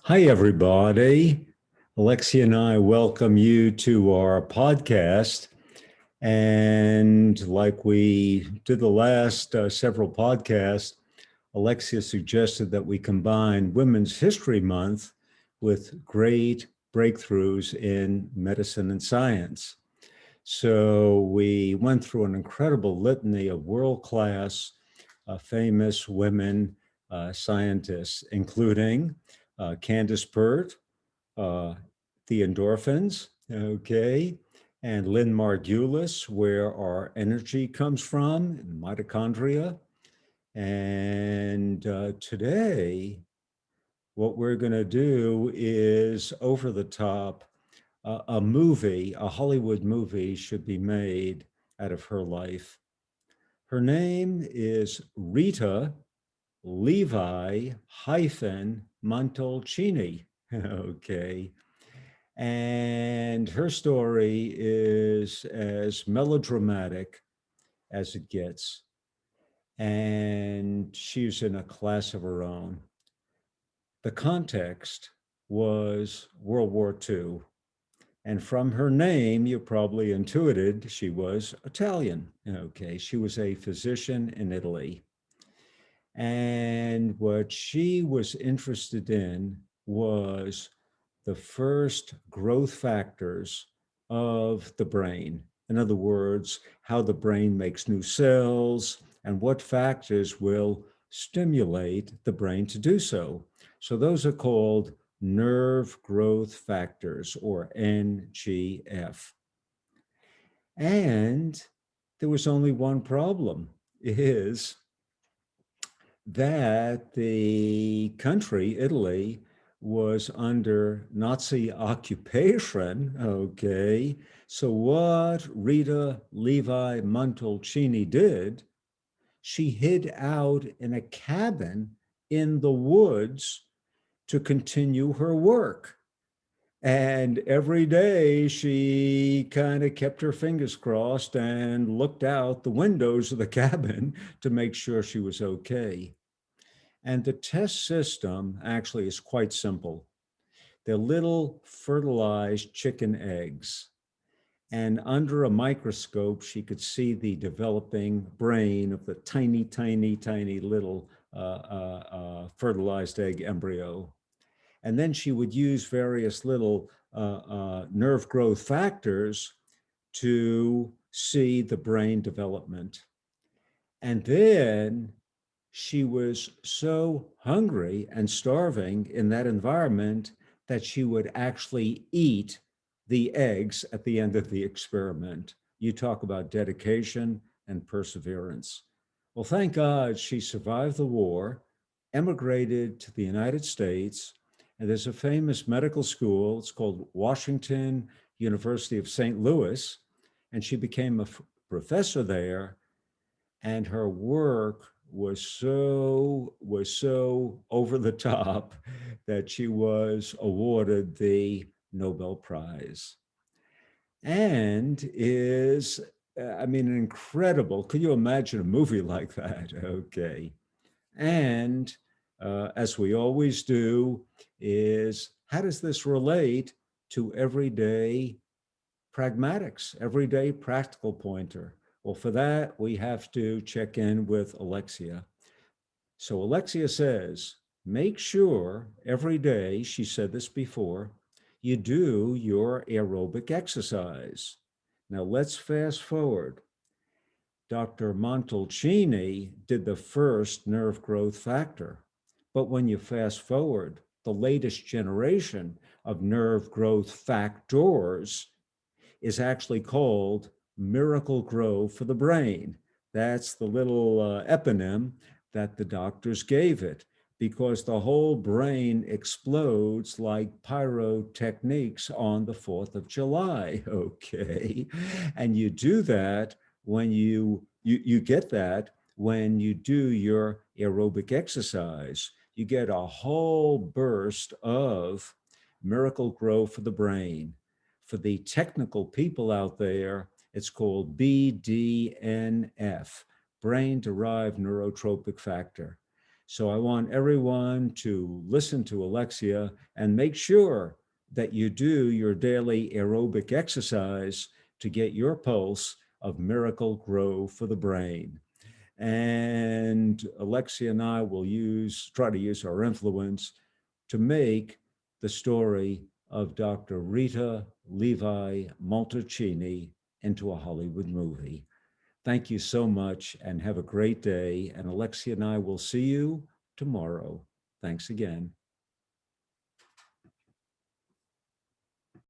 Hi, everybody. Alexia and I welcome you to our podcast. And like we did the last several podcasts, Alexia suggested that we combine Women's History Month with great breakthroughs in medicine and science. So we went through an incredible litany of world-class, famous women scientists, including Candace Pert, uh, the endorphins, okay, and Lynn Margulis, where our energy comes from, mitochondria. And today, what we're going to do is over the top. A movie, a Hollywood movie should be made out of her life. Her name is Rita Levi-Montalcini. Okay. And her story is as melodramatic as it gets. And she's in a class of her own. The context was World War II. And from her name, you probably intuited she was Italian. Okay, she was a physician in Italy. And what she was interested in was the first growth factors of the brain. In other words, how the brain makes new cells and what factors will stimulate the brain to do so. So those are called nerve growth factors, or NGF. And there was only one problem, is that the country, Italy, was under Nazi occupation, okay? So what Rita Levi-Montalcini did, she hid out in a cabin in the woods to continue her work. And every day she kind of kept her fingers crossed and looked out the windows of the cabin to make sure she was okay. And the test system actually is quite simple. They're little fertilized chicken eggs. And under a microscope, she could see the developing brain of the tiny, tiny, tiny little fertilized egg embryo. And then she would use various little nerve growth factors to see the brain development. And then she was so hungry and starving in that environment that she would actually eat the eggs at the end of the experiment. You talk about dedication and perseverance. Well, thank God she survived the war, emigrated to the United States, and there's a famous medical school. It's called Washington University of St. Louis, and she became a professor there, and her work was so over the top that she was awarded the Nobel Prize. And is, I mean, incredible. Could you imagine a movie like that? Okay. And as we always do, is how does this relate to everyday pragmatics, everyday practical pointer? Well, for that, we have to check in with Alexia. So Alexia says, make sure every day, she said this before, you do your aerobic exercise. Now let's fast forward. Dr. Montalcini did the first nerve growth factor. But when you fast forward, the latest generation of nerve growth factors is actually called Miracle Grow for the Brain. That's the little eponym that the doctors gave it, because the whole brain explodes like pyrotechnics on the 4th of July, okay? And you do that when you get that when you do your aerobic exercise. You get a whole burst of Miracle Grow for the Brain. For the technical people out there, it's called BDNF, brain derived neurotropic factor. So I want everyone to listen to Alexia and make sure that you do your daily aerobic exercise to get your pulse of miracle grow for the brain. And Alexia and I will try to use our influence to make the story of Dr. Rita Levi-Montalcini into a Hollywood movie. Thank you so much and have a great day. And Alexia and I will see you tomorrow. Thanks again.